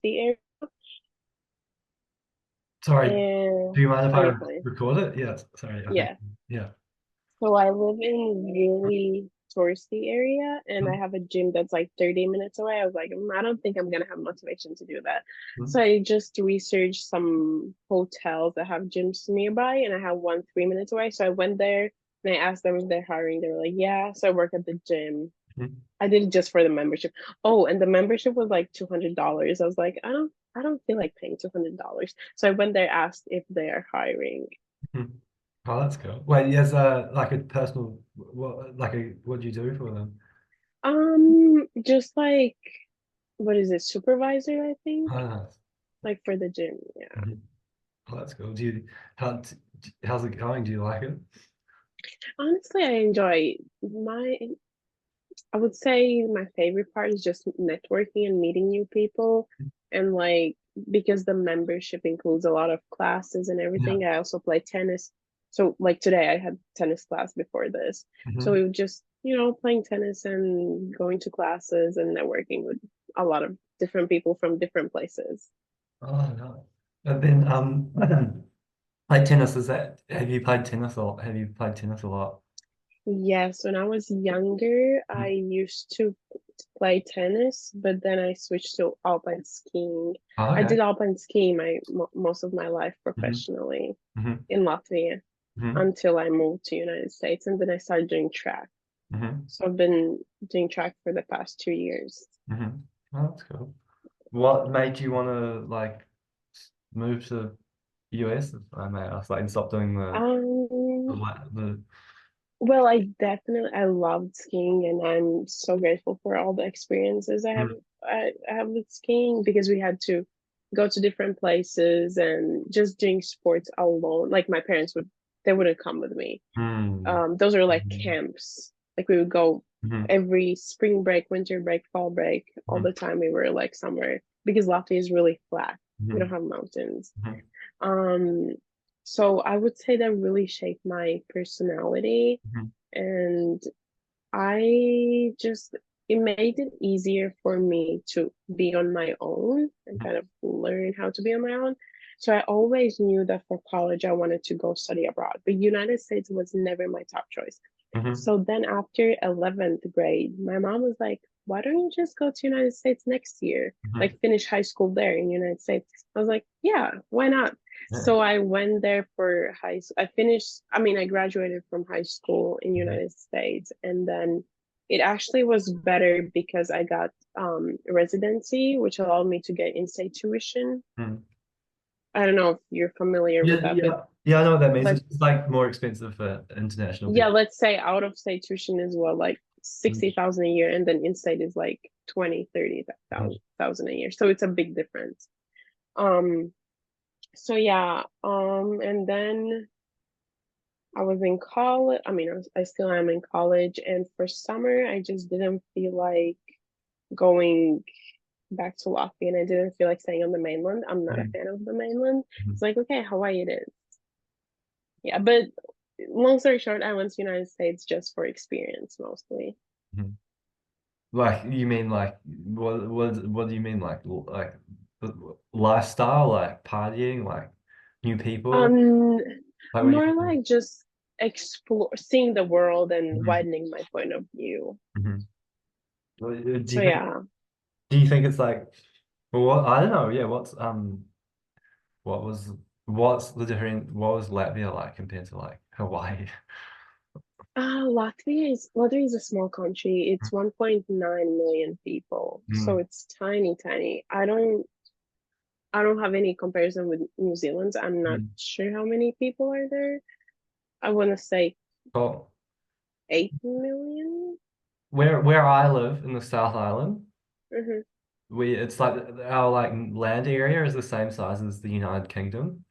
touristy area, Sorry, and do you mind if oh, I you're fine. record it? Yes. Sorry, I think. Yeah. Yeah. So I live in really touristy area, and I have a gym that's like 30 minutes away. I was like, I don't think I'm gonna have motivation to do that. So Mhm. I just researched some hotels that have gyms nearby, and I have one 3 minutes away. So I went there and I asked them if they're hiring. They were like, yeah. So I work at the gym. Mhm. I did it just for the membership. Oh, and the membership was like $200. I was like, I don't feel like paying $200. So I went there, asked if they are hiring. Mhm. Oh, that's cool. Wait, yes, like a personal, what do you do for them? Just like what is it, supervisor, I think, Oh, nice. like for the gym. Yeah. Mhm. Oh, that's cool. How, how's it going? Do you like it? Honestly, I enjoy my, I would say my favorite part is just networking and meeting new people. And like, because the membership includes a lot of classes and Yeah. everything, I also play tennis. So, like today, I had tennis class before this. So, Mhm. we would just, playing tennis and going to classes and networking with a lot of different people from different places. Oh, no. And then, like tennis, have you played tennis a lot? Have you played tennis a lot? Yes, when I was younger, I Mhm. used to play tennis, but then I switched to alpine skiing. Oh, I okay. did alpine skiing most of my life Hmm. professionally Hmm. in Latvia Hmm. until I moved to United States, and then I started doing track. Hmm. So I've been doing track for the past 2 years. Hmm. Oh, that's cool. What made you want to move to US, if I may ask, and stop doing Um, the well, I loved skiing, and I'm so grateful for all the experiences Mm. I have with skiing because we had to go to different places and just doing sports alone. Like my parents they wouldn't come with me. Mm. Those are like Mhm. camps. Like we would go Mhm. every spring break, winter break, fall break, all Mhm. the time we were like somewhere because Latvia is really flat. We don't Mhm. have mountains. Mhm. Um, so I would say that really shaped my personality, Mhm. and I just it made it easier for me to be on my own and kind of learn how to be on my own. So I always knew that for college I wanted to go study abroad, but United States was never my top choice. Mhm. So then after 11th grade, my mom was like, why don't you just go to United States next year? Mhm. Like finish high school there in United States. I was like, yeah, why not? Yeah. So I went there for I finished, I mean, I graduated from high school in Mhm. United States, and then it actually was better because I got residency, which allowed me to get in-state tuition. Mhm. I don't know if you're familiar with Yeah, that, but yeah, yeah. I know what that means. let It's just like more expensive for international yeah, people. let's say out of state tuition is what, like Mhm. 60,000 a year, and then in-state is like 20, 30 Mhm. thousand a year. So it's a big difference. Um, so yeah, and then I was in college. I mean, I still am in college, and for summer, I just didn't feel like going back to Latvia, and I didn't feel like staying on the mainland. I'm not a Mhm. fan of the mainland. It's Mhm. like, okay, Hawaii it is. Yeah, but long story short, I went to United States just for experience mostly. Mhm. Like you mean what do you mean lifestyle, like partying, like new people? Um, Like what do More you mean? like just explore, seeing the world and Mhm. widening my point of view. Mhm. Do So you think yeah. it's like, well, I don't know, yeah, what was what was Latvia like compared to like Hawaii? Latvia is a small country. It's 1.9 million people, so Mm. it's tiny, tiny. I don't have any comparison with New Zealand. I'm not Mm. sure how many people are there. I want to say Well, 8 million. where I live in the South Island, Mm-hmm. we it's like our like land area is the same size as the United Kingdom.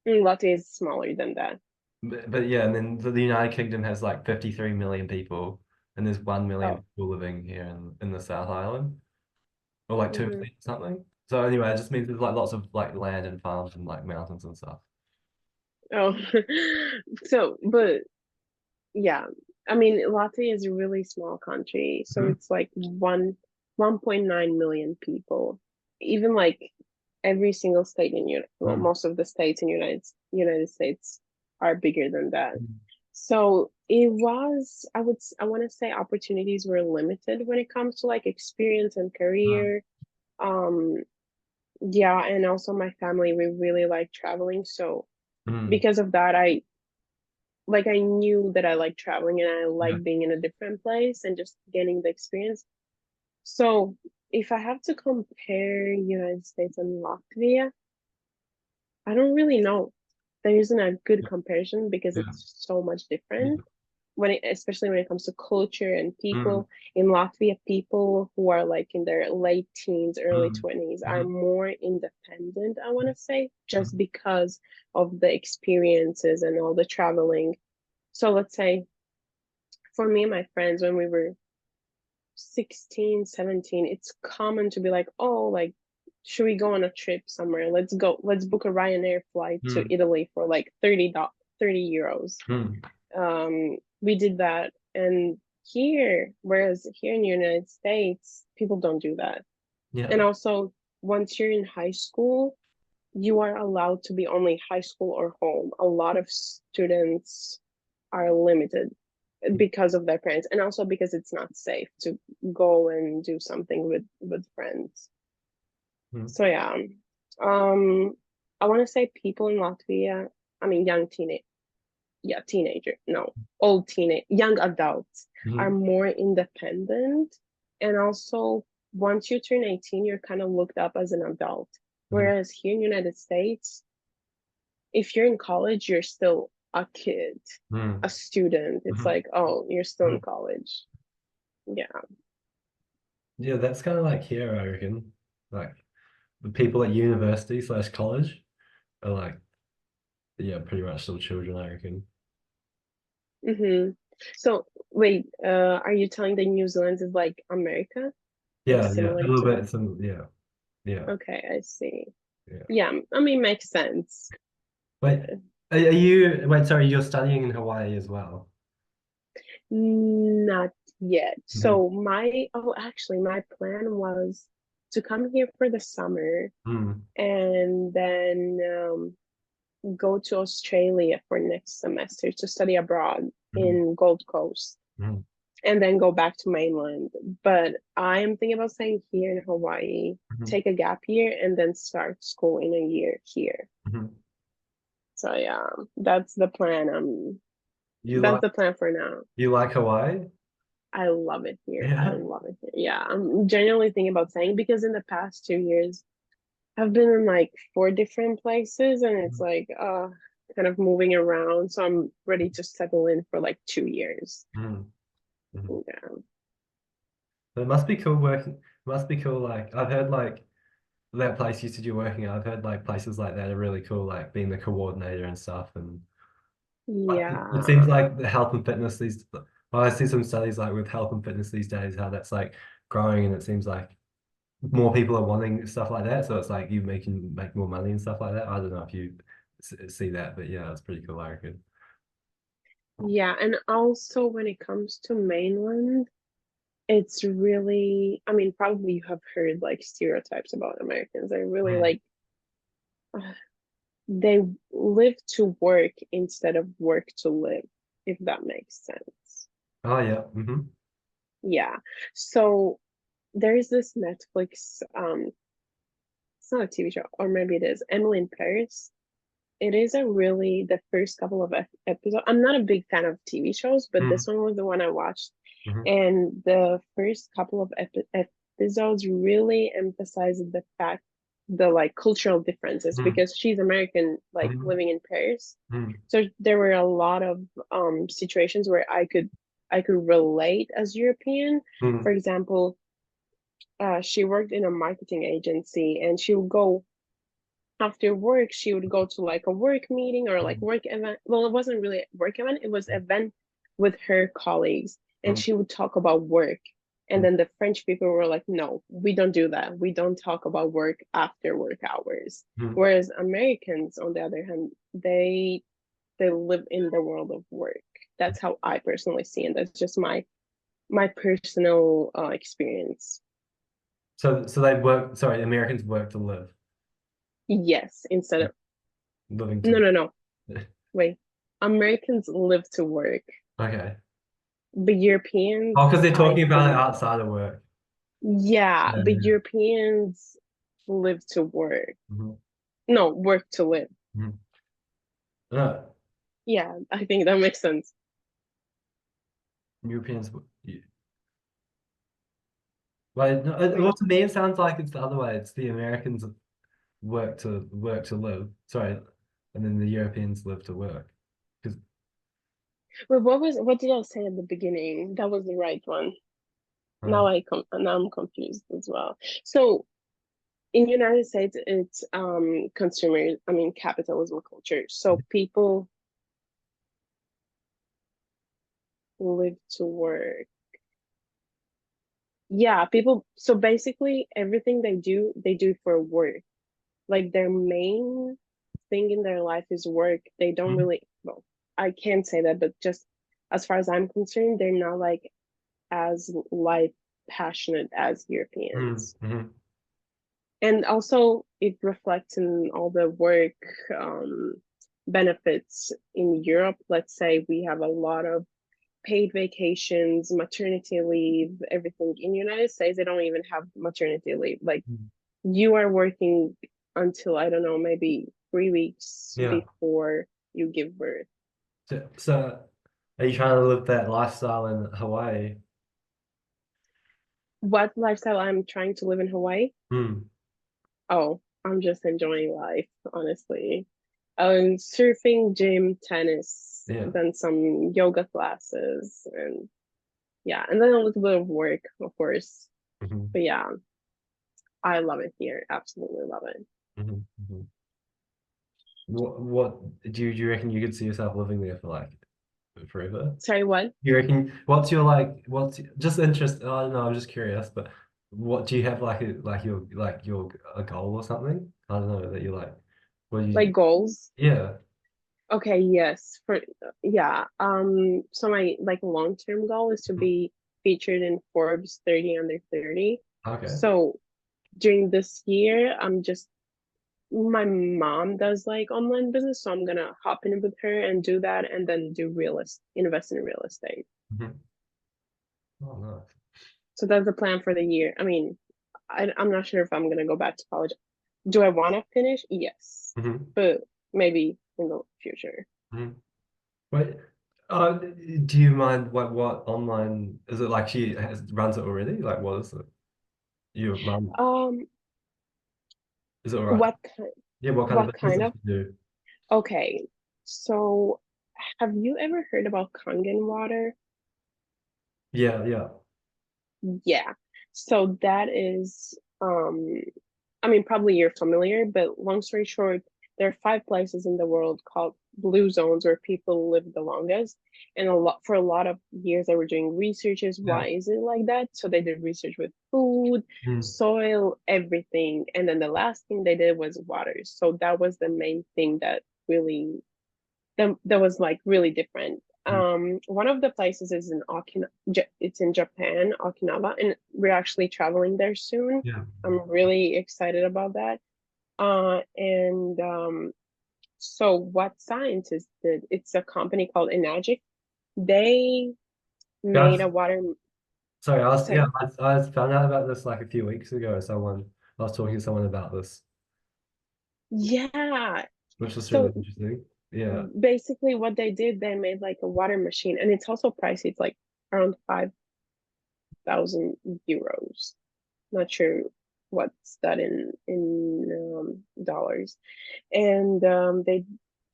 Latvia is smaller than that. But yeah, and then the United Kingdom has like 53 million people, and there's 1 million Oh. people living here in the South Island, or like 2 Mm-hmm. million something. So anyway, it just means there's like lots of like land and farms and like mountains and stuff. Oh. But yeah, I mean, Latvia is a really small country, so Mhm. it's like 1.9 million people. even like every single state in well, Mm. most of the states in United States are bigger than that. So it was, I want to say opportunities were limited when it comes to like experience and Mm. career. Um, yeah, and also my family, we really like traveling. So Mm. because of that, I knew that I like traveling and I Yeah. like being in a different place and just getting the experience. So if I have to compare United States and Latvia, I don't really know. There isn't a good comparison because Yeah. it's so much Yeah. different especially when it comes to culture and Mm. people. In Latvia, people who are like in their late teens, early Mm. 20s are Mm. more independent, I want to say, just Mm. because of the experiences and all the traveling. So let's say for me and my friends, when we were 16, 17, it's common to be like, oh, like, should we go on a trip somewhere? Let's go. Let's book a Ryanair flight to Mm. Italy for like 30 euros. Mm. We did that. And whereas here in the United States, people don't do that. Yeah. And also, once you're in high school, you are allowed to be only high school or home. A lot of students are limited because of their parents, and also because it's not safe to go and do something with friends. Mm. So yeah, um, I want to say people in Latvia, I mean, teenager, no, young adults are Mm. more independent, and also once you turn 18, you're kind of looked up as an adult. Mm. Whereas here in the United States, if you're in college, you're still a kid, a Mm. student. It's Mm. like, oh, you're still in Mm. college. Yeah. Yeah, that's kind of like here, I reckon. Like the people at university slash college are like, yeah, pretty much still children, I reckon. Mm-hmm. So wait, are you telling that New Zealand is like America? Like Yeah, yeah, a similar little to? bit. Some, yeah, yeah, Okay, I see. yeah. Yeah, I mean, makes sense. Wait, are you? Wait, sorry, you're studying in Hawaii as well. Not yet. Mm-hmm. So actually, my plan was to come here for the summer Mm. and then go to Australia for next semester to study abroad Mm. in Gold Coast Mm. and then go back to mainland. But I am thinking about staying here in Hawaii, Mm. take a gap year, and then start school in a year here. Mm. So yeah, that's the plan. You That's like the plan for now. you like Hawaii? I love it here. I Yeah. love it here. Yeah, I'm genuinely thinking about staying because in the past 2 years, I've been in like four different places and it's like kind of moving around. So I'm ready to settle in for like 2 years. Mm. Mm. Yeah. But it must be cool working. It must be cool. Like I've heard, like that place you said you're working at. I've heard like places like that are really cool, like being the coordinator and stuff. And like, it seems Yeah. like the health and fitness these. Well, I see some studies like with health and fitness these days, how that's like growing, and it seems like more people are wanting stuff like that. So it's like you make more money and stuff like that. I don't know if you see that, but yeah, it's pretty cool, I reckon. Yeah. And also when it comes to mainland, it's really, I mean, probably you have heard like stereotypes about Americans. They're really Mm. like, they live to work instead of work to live, if that makes sense. Oh yeah. Mm-hmm. Yeah. So there's this Netflix, it's not a TV show, or maybe it is, Emily in Paris. It is a really, the first couple of episodes. I'm not a big fan of TV shows, but Mm. this one was the one I watched. Mm-hmm. And the first couple of episodes really emphasized the like cultural differences Mm. because she's American, like Mm. living in Paris. Mm. So there were a lot of situations where I could relate as European. For Mm. example, she worked in a marketing agency and she would go after work, she would go to like a work meeting or like Mm. work event. Well, it wasn't really a work event, it was an event with her colleagues, and Mm. she would talk about work. And Mm. then the French people were like, no, we don't do that. We don't talk about work after work hours. Mm. Whereas Americans, on the other hand, they live in the world of work. That's how I personally see it. That's just my personal experience. So they work. Sorry, Americans work to live, Yes, instead of living no, to. no, no. Wait. Americans live to work, Okay. but Oh, Europeans because they're talking hike about it and outside of work. yeah, Yeah. but Europeans live to work. Mhm. No, work to live. Mhm. No, Yeah, I think that makes sense. Europeans. Well, no, well, Wait. to me, it sounds like it's the other way. It's the Americans work to live. Sorry, and then the Europeans live to work. Because But what did I say at the beginning? That was the right one. Now I'm confused as well. So in United States, it's consumer, I mean capitalism culture. So people live to work. Yeah, people. So basically, everything they do for work. Like their main thing in their life is work. They don't Mhm. really, well, I can't say that, but just as far as I'm concerned, they're not like as life passionate as Mhm. Europeans. Mhm. And also, it reflects in all the work um, benefits in Europe. Let's say we have a lot of paid vacations, maternity leave, everything. In the United States, they don't even have maternity leave. Like Mhm. you are working until, I don't know, maybe 3 weeks Yeah. before you give birth. So are you trying to live that lifestyle in Hawaii? What lifestyle I'm trying to live in Hawaii? Hmm. Oh, I'm just enjoying life, honestly. Surfing, gym, tennis, Yeah. then some yoga classes, and yeah, and then a little bit of work, of course. Hmm. But yeah, I love it here. Absolutely love it. Hmm. Hmm. What do you reckon you could see yourself living there for like forever? Sorry, what? You reckon what's your like what's just interest? I don't know. I'm just curious, but what do you have like your a goal or something? I don't know that you like. What do Like you? goals? Yeah. Okay, yes. For yeah. So my like long-term goal is to Mhm. be featured in Forbes 30 under 30. Okay. So during this year, I'm just my mom does like online business, so I'm gonna hop in with her and do that and then do invest in real estate. Mhm. Oh, nice. So that's the plan for the year. I mean, I'm not sure if I'm gonna go back to college. Do I want to finish? Yes, Hmm. but maybe in the future. Hmm. Wait. Do you mind what online is it like runs it already? Like what is it? Your mum Um, is it all right? what kind? Yeah, what kind of What business kind does of? she do? Okay, so have you ever heard about Kangen water? Yeah, yeah. Yeah. So that is I mean, probably you're familiar, but long story short, there are 5 places in the world called blue zones where people live the longest. And for a lot of years, they were doing researches. Yeah. Why is it like that? So they did research with food, Mm. soil, everything. And then the last thing they did was water. So that was the main thing that really that was like really different. Mm. One of the places is in Okinawa. It's in Japan, Okinawa, and we're actually traveling there soon. Yeah. I'm really excited about that. And so what scientists did, it's a company called Enagic. They made Guys, a water, sorry, sorry. I found out about this like a few weeks ago. I was talking to someone about this, Yeah. which was really So interesting. Yeah. basically what they did, they made like a water machine and it's also pricey. It's like around 5,000 euros. Not sure what's that in dollars. And they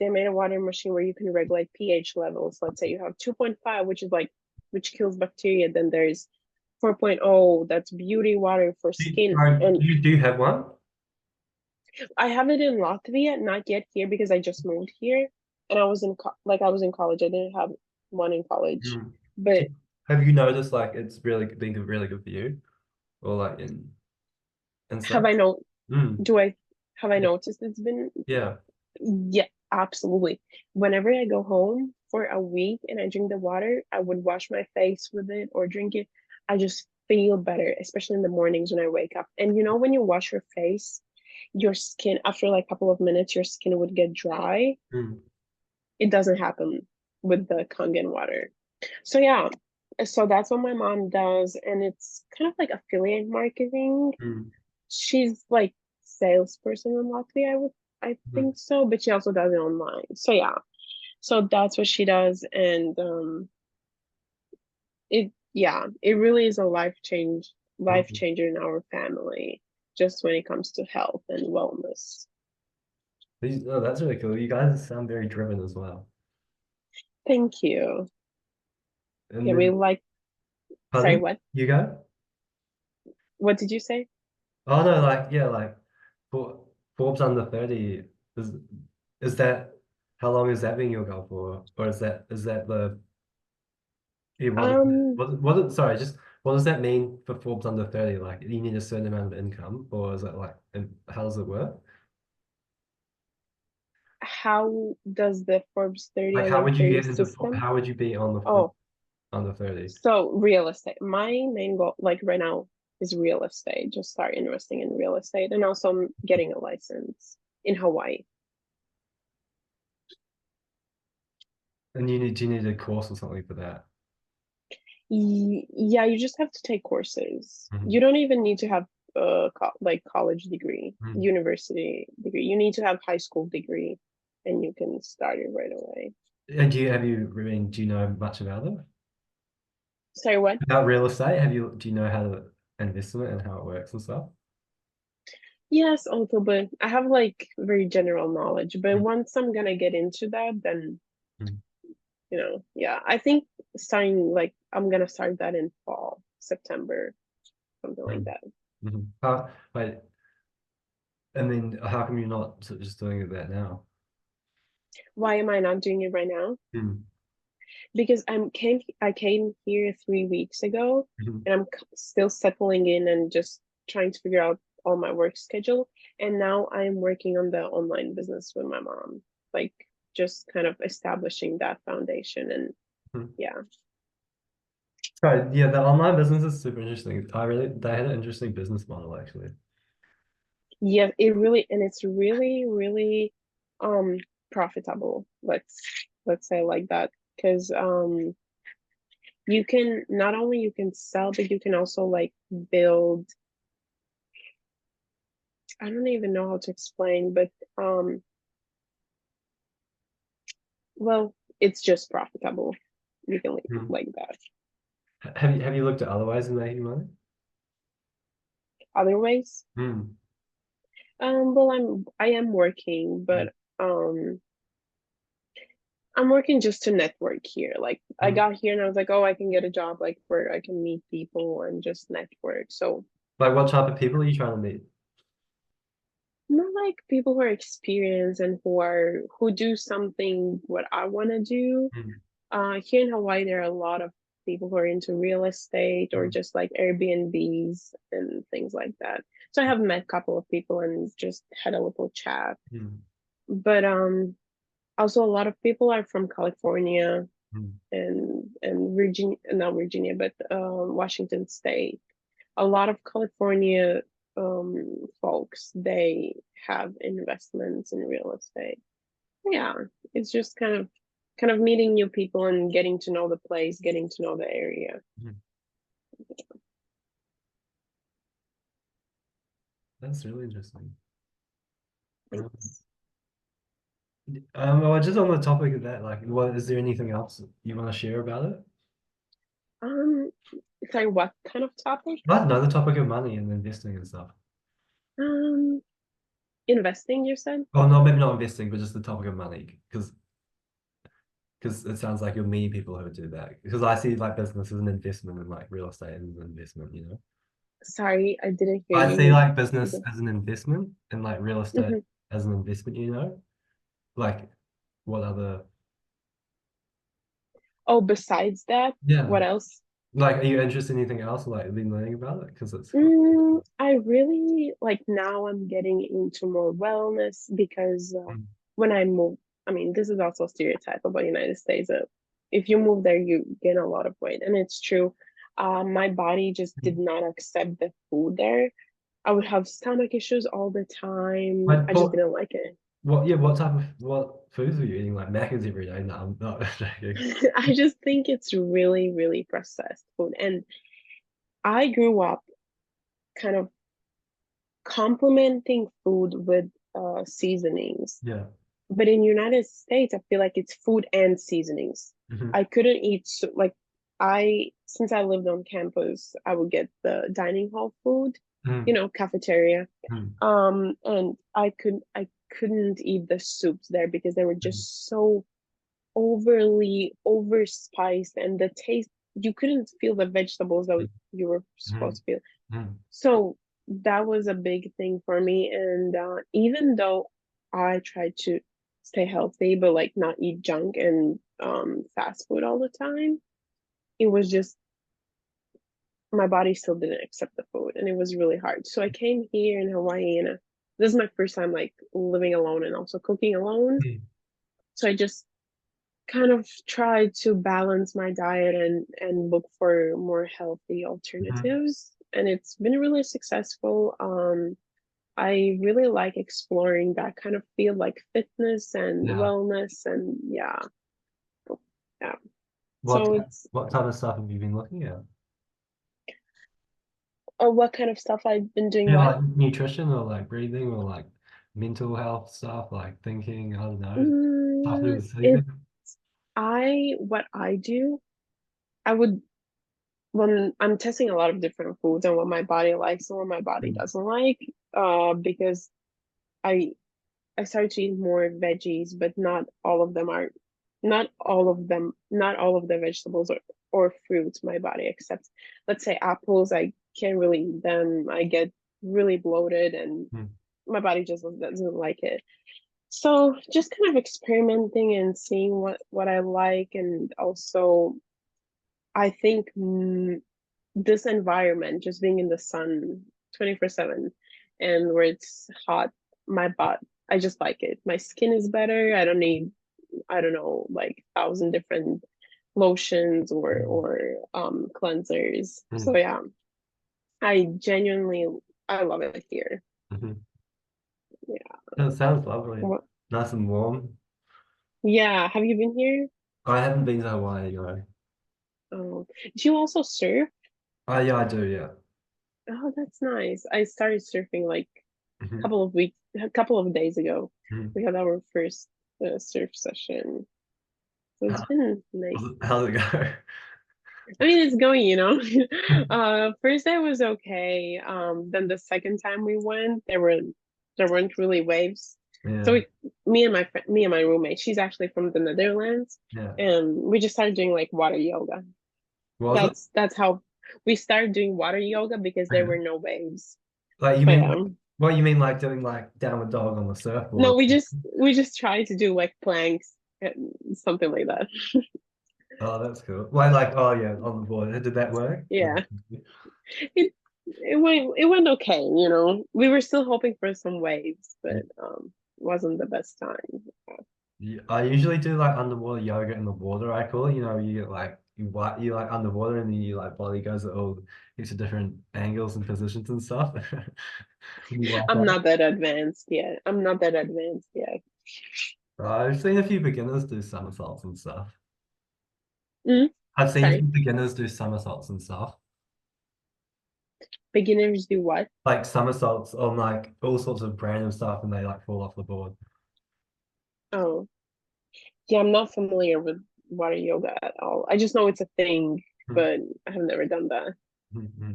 made a water machine where you can regulate pH levels. Let's say you have 2.5, which kills bacteria. Then there's 4.0, that's beauty water for skin. And Do you have one? I have it in Latvia, not yet here because I just moved here, and I was in college. I didn't have one in college, Mm. but Have you noticed like it's really been really good for you, or like in and have stuff? I know? Mm. Do I have I Yeah. noticed it's been? Yeah. Yeah, absolutely. Whenever I go home for a week and I drink the water, I would wash my face with it or drink it. I just feel better, especially in the mornings when I wake up. And you know, when you wash your face, your skin, after like a couple of minutes, your skin would get dry. Mm, It doesn't happen with the Kangen water. So yeah, so that's what my mom does, and it's kind of like affiliate marketing. mm, She's like salesperson in Latvia, I mm, think so, but she also does it online. So yeah, so that's what she does, and it yeah, it really is a life mm. changer in our family, just when it comes to health and wellness. Oh, that's really cool. You guys sound very driven as well. Thank you. And Yeah, we then, like, sorry, pardon? what? You go? What did you say? Oh no, like yeah, like for Forbes under 30 is is that how long is that being your goal for? Or is that the yeah, Um, sorry, just what does that mean for Forbes under 30? Like you need a certain amount of income, or is it like and how does it work? how does the Forbes 30 Like how under would you 30 get into system? how would you be on the Forbes Oh, under 30? so real estate. My main goal, like right now, is real estate. Just start investing in real estate, and also getting a license in Hawaii. And do you need a course or something for that? Yeah, you just have to take courses. Mhm. You don't even need to have like college degree, Mhm. university degree. You need to have high school degree, and you can start it right away. And I mean, do you know much about it? Sorry, what? About real estate? Do you know how to invest in it and how it works and stuff? Yes, a little bit. I have like very general knowledge, but Mm, once I'm gonna get into that, then mm, yeah, I think starting like I'm gonna start that in fall, September, something like mm, that. wait, and then how come you're not sort of just doing it that now? Why am I not doing it right now? Mm, Because I came here 3 weeks ago, mhm. and I'm still settling in and just trying to figure out all my work schedule. And now I'm working on the online business with my mom, like just kind of establishing that foundation. And Mhm. yeah, So yeah, the online business is super interesting. They had an interesting business model actually. yeah, it really, and it's really, really um profitable. Let's say like that, because you can not only you can sell, but you can also like build. I don't even know how to explain, but well, it's just profitable. You can leave it Mm. like that. Have you looked at other ways of making money? Other ways, Mm. well, I am working, Mm. but I'm working just to network here. Like I Mm. got here and I was like, oh, I can get a job like where I can meet people and just network. So Like what type of people are you trying to meet? more like people who are experienced and who do something what I want to do. Mm. Here in Hawaii, there are a lot of people who are into real estate or Mm. just like Airbnbs and things like that. So I have met a couple of people and just had a little chat. Mm. But also a lot of people are from California Mm. and Virginia, not Virginia, but Washington State. A lot of California folks, they have investments in real estate. Yeah, it's just kind of meeting new people and getting to know the place, getting to know the area. Mm. That's really interesting. Um, Thanks. well, just on the topic of that, like, what is there anything else you want to share about it? Um, sorry, what kind of topic? I don't know, the topic of money and investing and stuff. Um, investing, you said? Well, no, maybe not investing, but just the topic of money, because it sounds like you're many people who do that. Because I see like business as an investment and like real estate as an investment, you know. Sorry, I didn't hear I see you. like business as an investment and like real estate Mhm. as an investment, you know. Like what other Oh, besides that, yeah. what else? Like are you interested in anything else or like been learning about it? Because it's fun. I really like now I'm getting into more wellness because Mm, when I moved, I mean, this is also a stereotype about United States. If you move there, you gain a lot of weight, and it's true. My body just did not accept the food there. I would have stomach issues all the time. Like, I just didn't like it. yeah, what type of what foods were you eating? Like Macca's every day? No, I'm not joking. I just think it's really, really processed food. And I grew up kind of complementing food with seasonings. Yeah. But in United States, I feel like it's food and seasonings. Hmm. I couldn't eat like since I lived on campus, I would get the dining hall food, Mm. cafeteria. Mm. And I couldn't eat the soups there because they were Mm. just so overly overspiced, and the taste, you couldn't feel the vegetables that you were Mm. supposed to feel. Mm. So that was a big thing for me. And even though I tried to stay healthy, but like not eat junk and fast food all the time, it was just my body still didn't accept the food, and it was really hard. So I came here in Hawaii, and this is my first time like living alone and also cooking alone. Mm. So I just kind of tried to balance my diet and look for more healthy Mhm. alternatives, and it's been really successful. I really like exploring that kind of field, like fitness and Yeah. wellness, and yeah, yeah. What So it's what type of stuff have you been looking at? what kind of stuff I've been doing. Yeah, What? like nutrition or like breathing or like mental health stuff, like thinking, I don't know, stuff to do with It sleeping. what I do, I would when I'm testing a lot of different foods and what my body likes and what my body Mm. doesn't like. Because I I started to eat more veggies, but not all of the vegetables or fruits my body accepts. Let's say apples, I can't really eat them. I get really bloated, and Mm. my body just doesn't like it. So just kind of experimenting and seeing what I like, and also I think this environment, just being in the sun 24/7, and where it's hot, my butt, I just like it. My skin is better. I don't need, I don't know, like 1,000 different lotions Mm. or cleansers. So Mm. yeah, I genuinely I love it here. Mhm. Yeah. That sounds lovely. What, Nice and warm. yeah. Have you been here? I haven't been to Hawaii, though. Oh, do you also surf? Oh, yeah, I do, yeah. Oh, that's nice. I started surfing like Mhm. a couple of days ago. Mhm. We had our first surf session, so it's How, been nice. how's it go? I mean, it's going. First day was okay. Then the second time we went, there weren't really waves. So Yeah, me and my roommate, she's actually from the Netherlands, yeah. and we just started doing like water yoga. What was it? That's how we started doing water yoga because there Okay. were no waves. Like you But mean what you mean like doing like downward dog on the surfboard? no, we just tried to do like planks, something like that. Oh, that's cool. Like oh yeah, on the board. Did that work? Yeah, it it went okay. We were still hoping for some waves, but wasn't the best time. Yeah, I usually do like underwater yoga in the water, I call it. You get like you like underwater and then you like body goes at all into different angles and positions and stuff. And you wipe I'm out. not that advanced yet. I'm not that advanced yet. I've seen a few beginners do somersaults and stuff. Mm, I've seen a sorry, few beginners do somersaults and stuff. beginners do what? Like somersaults on like all sorts of random stuff and they like fall off the board. Oh, yeah, I'm not familiar with water yoga at all. I just know it's a thing, Hmm. but I have never done that. Hmm. Hmm.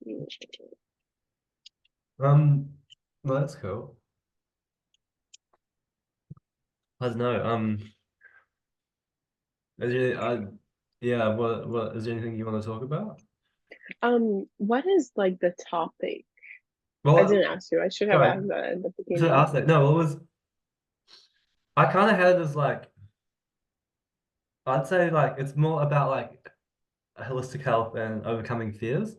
Mm. Um, well, that's cool. I don't know. Is there, yeah, what is there anything you want to talk about? What is like the topic? I Well, didn't ask you. I should have sorry, asked that at the to beginning. ask that. No, it was I kind of had it as like I'd say like it's more about like holistic health and overcoming fears.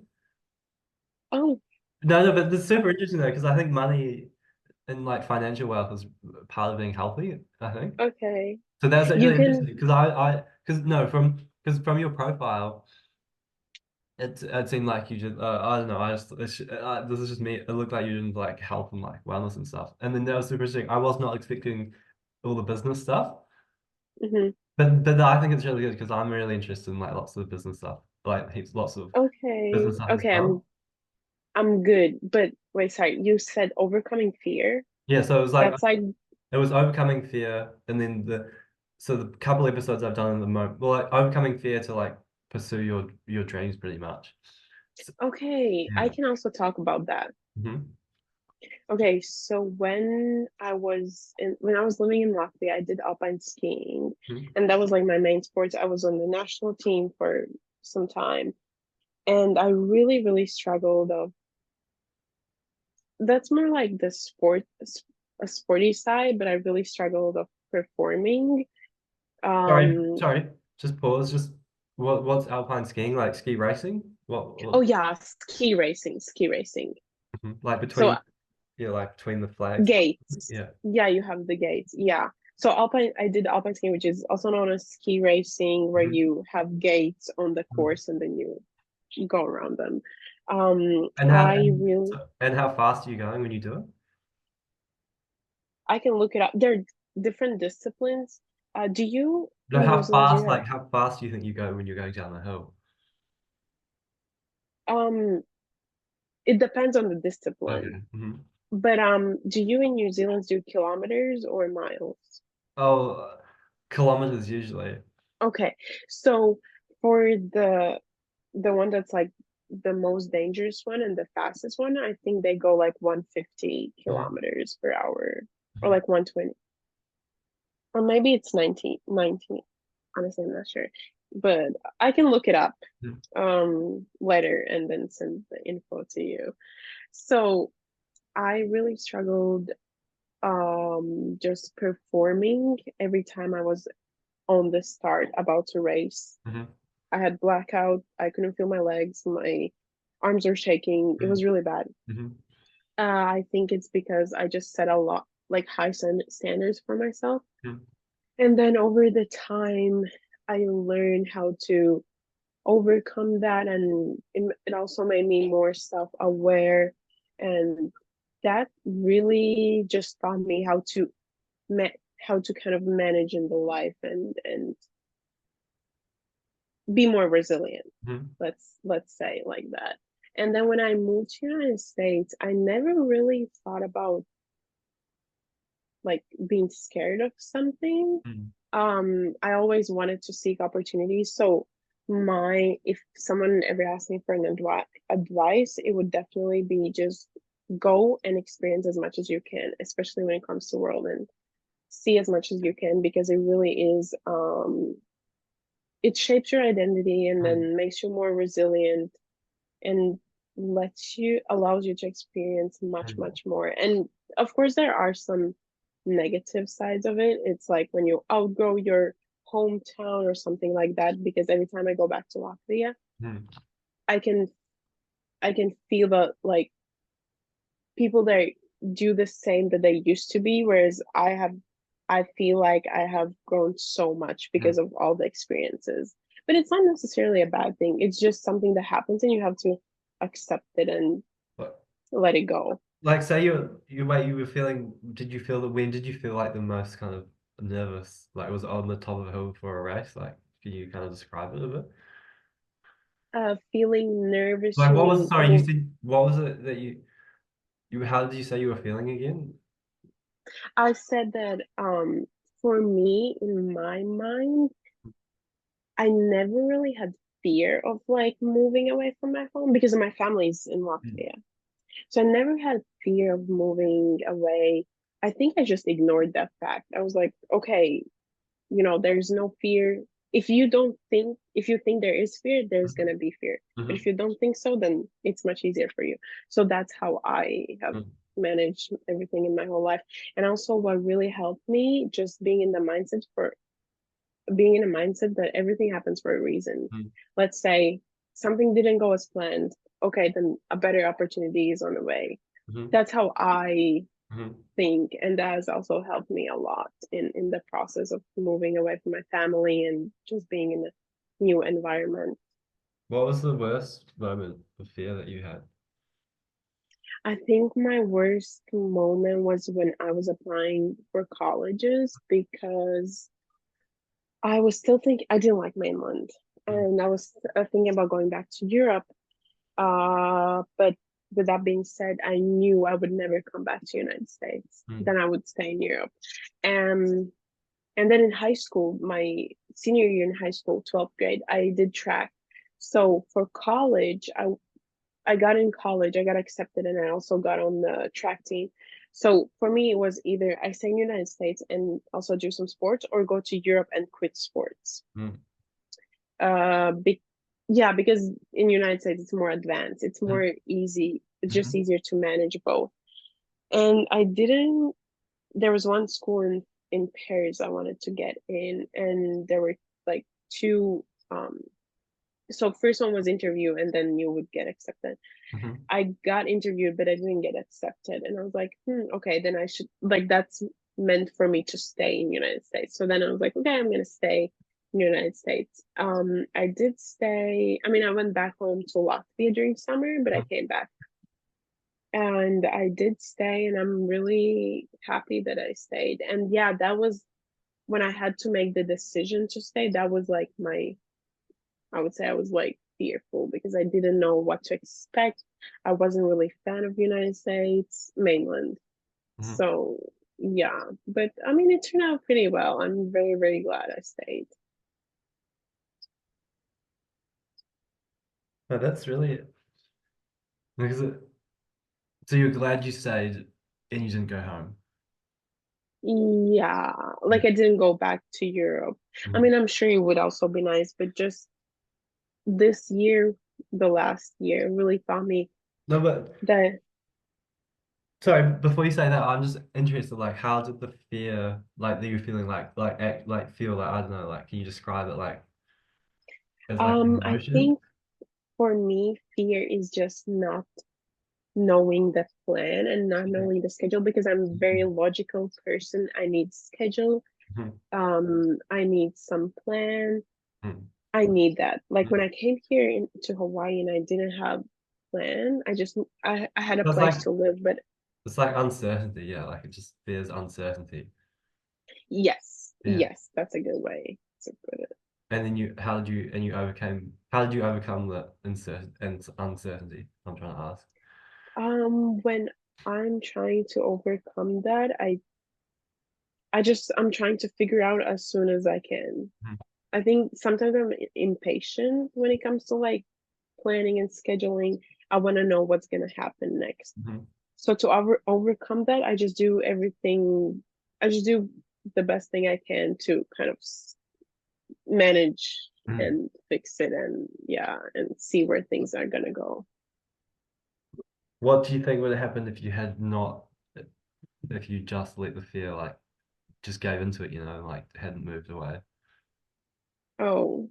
Oh, No, but it's super interesting though because I think money and like financial wealth is part of being healthy, I think. okay. So that's You actually can. interesting because because no, from your profile, It seemed like you just I don't know. This is just me. It looked like you didn't like health and like wellness and stuff. And then that was super interesting. I was not expecting all the business stuff, Hmm. but I think it's really good because I'm really interested in like lots of business stuff, like heaps lots of Okay. business stuff as Okay, well. I'm good. But wait, sorry, you said overcoming fear. Yeah, so it was like That's like, it was overcoming fear, and then the couple episodes I've done in the moment, well, like overcoming fear to like pursue your dreams, pretty much. So, okay, I yeah. can also talk about that. Hmm. Okay, so when I was living in Latvia, I did alpine skiing, and that was like my main sports. I was on the national team for some time, and I really, really struggled of that's more like the a sporty side, but I really struggled of performing. Um, Sorry. Just pause. Just what's alpine skiing like? Ski racing? oh What yeah, ski racing. like So between yeah, like between the flags? gates. Yeah. Yeah, you have the gates. Yeah. So I did alpine skiing, which is also known as ski racing, where Mhm. you have gates on the Mhm. course and then you go around them. And how fast are you going when you do it? I can look it up. There are different disciplines. Do you No, in New Zealand do you have how fast do you think you go when you're going down the hill? um it depends on the Okay. discipline. Hmm. But do you in New Zealand do kilometers or miles? Oh, kilometers usually. Okay. So for the one that's like the most dangerous one and the fastest one, I think they go like 150 Mhm. kilometers per hour or Mhm. like 120. Or maybe it's 19. Honestly, I'm not sure. But I can look it up later and then send the info to you. So I really struggled just performing every time I was on the start about to race. Mhm. I had blackout. I couldn't feel my legs. My arms were shaking. It was Mhm. really bad. Mhm. I think it's because I just set a lot like standards for myself. Mhm. And then over the time, I learned how to overcome that. And it also made me more self aware. And that really just taught me how to kind of manage in the life and be more resilient. Mhm. Let's say like that. And then when I moved to the United States, I never really thought about like being scared of something. Mhm. I always wanted to seek opportunities. So my if someone ever asked me for an advice, it would definitely be just go and experience as much as you can, especially when it comes to world and see as much as you can because it really is it shapes your identity and Mhm. then makes you more resilient and allows you to experience much Mhm. much more. And of course there are some negative sides of it. It's like when you outgrow your hometown or something like that, because every time I go back to Latvia, Mhm. i can I can feel that like people there do the same that they used to be, whereas I feel like I have grown so much because Mhm. of all the experiences. But it's not necessarily a bad thing. It's just something that happens and you have to accept it and But let it go. like, say you were feeling. Did you feel when did you feel like the most kind of nervous? Like, was it on the top of the hill for a race? Like, can you kind of describe it a bit? Feeling nervous, Like, you what was mean sorry? You said what was it that you? How did you say you were feeling again? I said that for me in my mind, I never really had fear of like moving away from my home because my family's in Mm. Latvia. So I never had fear of moving away. I think I just ignored that fact. I was like, okay, there's no fear. If you think there is fear, there's Mhm. gonna be fear. But if Mhm. you don't think so, then it's much easier for you. So that's how I have Mhm. managed everything in my whole life. And also what really helped me just being in a mindset that everything happens for a reason. Mhm. Let's say something didn't go as planned. Okay, then a better opportunity is on the way. Mhm. That's how I Mhm. think, and that has also helped me a lot in the process of moving away from my family and just being in a new environment. What was the worst moment of fear that you had? I think my worst moment was when I was applying for colleges because I was still thinking I didn't like mainland, Mm, and I was thinking about going back to Europe. But with that being said, I knew I would never come back to United States. mm, Then I would stay in Europe. And and then in high school, my senior year in high school, 12th grade, I did track. So for college, I got in college, I got accepted, and I also got on the track team. So for me, it was either I stay in the United States and also do some sports, or go to Europe and quit sports. mm, Be Yeah, because in the United States it's more advanced, it's mm, more easy, it's just mhm, easier to manage both. And I didn't. There was one school in Paris I wanted to get in, and there were like two. So first one was interview, and then you would get accepted. mhm, I got interviewed, but I didn't get accepted. And I was like, okay, then I should, like, that's meant for me to stay in the United States. So then I was like, okay, I'm gonna stay in the United States. I did stay, I mean, I went back home to Latvia during summer, but I mm. came back. And I did stay, and I'm really happy that I stayed. And yeah, that was when I had to make the decision to stay. That was like I would say I was like fearful because I didn't know what to expect. I wasn't really a fan of the United States mainland. Mhm. So yeah, but I mean, it turned out pretty well. I'm very, very glad I stayed. No, that's really because so you're glad you stayed and you didn't go home. Yeah, Yeah. like I didn't go back to Europe. I Mhm. mean, I'm sure it would also be nice, but just this year, the last year, really taught me No, but that sorry, before you say that, I'm just interested, like, how did the fear, like, that you're feeling, like, feel like, I don't know, like, can you describe it, like, as, like, an I emotion? think for me, fear is just not knowing the plan and not Mhm, knowing the schedule because I'm a very mhm, logical person. I need schedule. mhm, I need some plan. mhm. I need that. Like when Yeah. I came here to Hawaii and I didn't have plan, I had a That's place like, to live, but it's like uncertainty, yeah, like, it just fears uncertainty. yes, Yeah. yes, that's a good way to put it. And then how did you overcome the uncertainty? I'm trying to ask. When I'm trying to overcome that, I'm trying to figure out as soon as I can. Mhm, I think sometimes I'm impatient when it comes to like planning and scheduling. I want to know what's going to happen next. mhm, So to overcome that, I just do everything. I just do the best thing I can to kind of manage mhm. and fix it, and yeah, and see where things are gonna go. What do you think would have happened if you had not, if you just let the fear, like, just gave into it, like, hadn't moved away? Oh,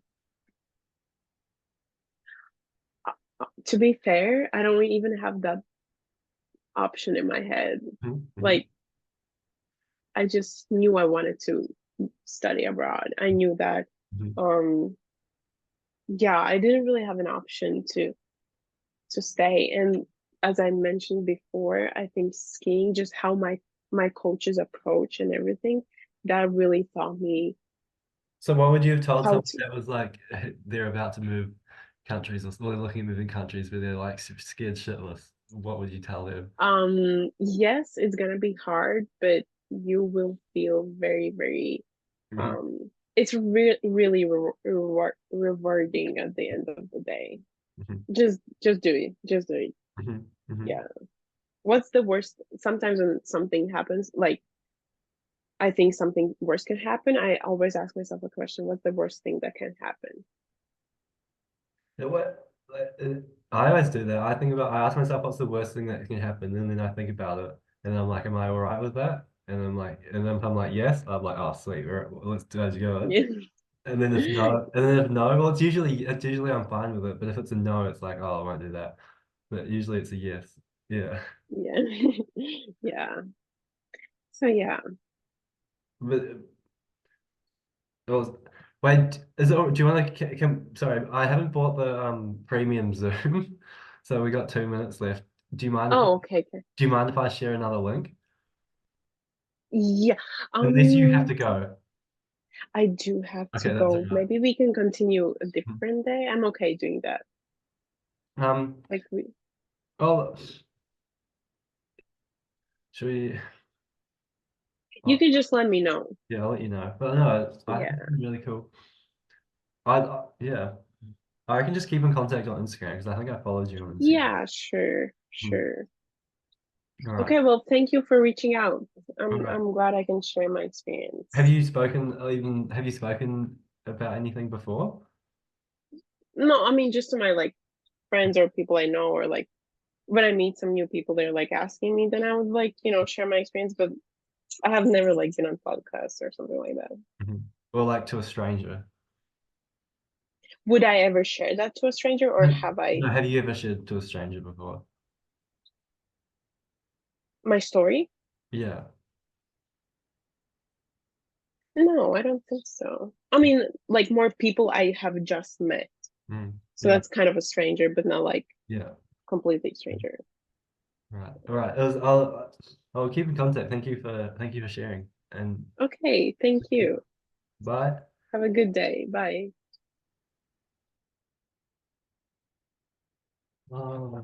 to be fair, I don't even have that option in my head. Mhm, mhm, Like I just knew I wanted to study abroad. I knew that. mhm. Um, yeah, I didn't really have an option to stay. And as I mentioned before, I think skiing, just how my coaches approach and everything, that really taught me So what would you have told how someone to. that was like they're about to move countries or they're looking at moving countries but they're like scared shitless? What would you tell them? Yes, it's gonna be hard, but you will feel very, very. Mhm, It's really rewarding at the end of the day. mhm, Just do it. Just do it. mhm, mhm. Yeah. What's the worst? Sometimes when something happens, like I think something worse can happen, I always ask myself a question: what's the worst thing that can happen? Yeah, I always do that. I ask myself what's the worst thing that can happen, and then I think about it, and then I'm like, am I all right with that? And then if I'm like, yes, I'm like, oh, sweet, let's do as you go. Yeah. And then if no, well, it's usually I'm fine with it. But if it's a no, it's like, oh, I won't do that. But usually it's a yes. Yeah. Yeah. Yeah. So yeah. But it was, Wait, is it, do you want to, sorry, I haven't bought the premium Zoom, so we got 2 minutes left. Do you mind if, Oh, okay, okay. do you mind if I share another link? Yeah. Unless you have Um, to go. I do have to Okay, that's all go. right. Maybe we can continue a different day. I'm okay doing that. Um, Like we, oh, should we, you oh, can just let me know. yeah, I'll let you know. But no, I think Yeah. it's really cool. Yeah, I can just keep in contact on Instagram because I think I followed you on Instagram. Yeah, sure, Mm. sure. All right. Okay, well, thank you for reaching out. All I'm right. I'm glad I can share my Have experience. you spoken, even, have you spoken about anything before? No, I mean just to my like friends or people I know, or like when I meet some new people, they're like asking me, then I would like, share my experience, but I have never like been on podcasts or something like that. Mhm. Or like to a stranger? Would I ever share that to a stranger, or have I No, have you ever shared to a stranger before? my story? Yeah. No, I don't think so. I mean, like more people I have just met. Mm. So Yeah. that's kind of a stranger, but not like Yeah. completely stranger. Right. All right. I'll keep in contact. Thank you for sharing. And Okay, thank you. bye. Have a good day. Bye. Oh.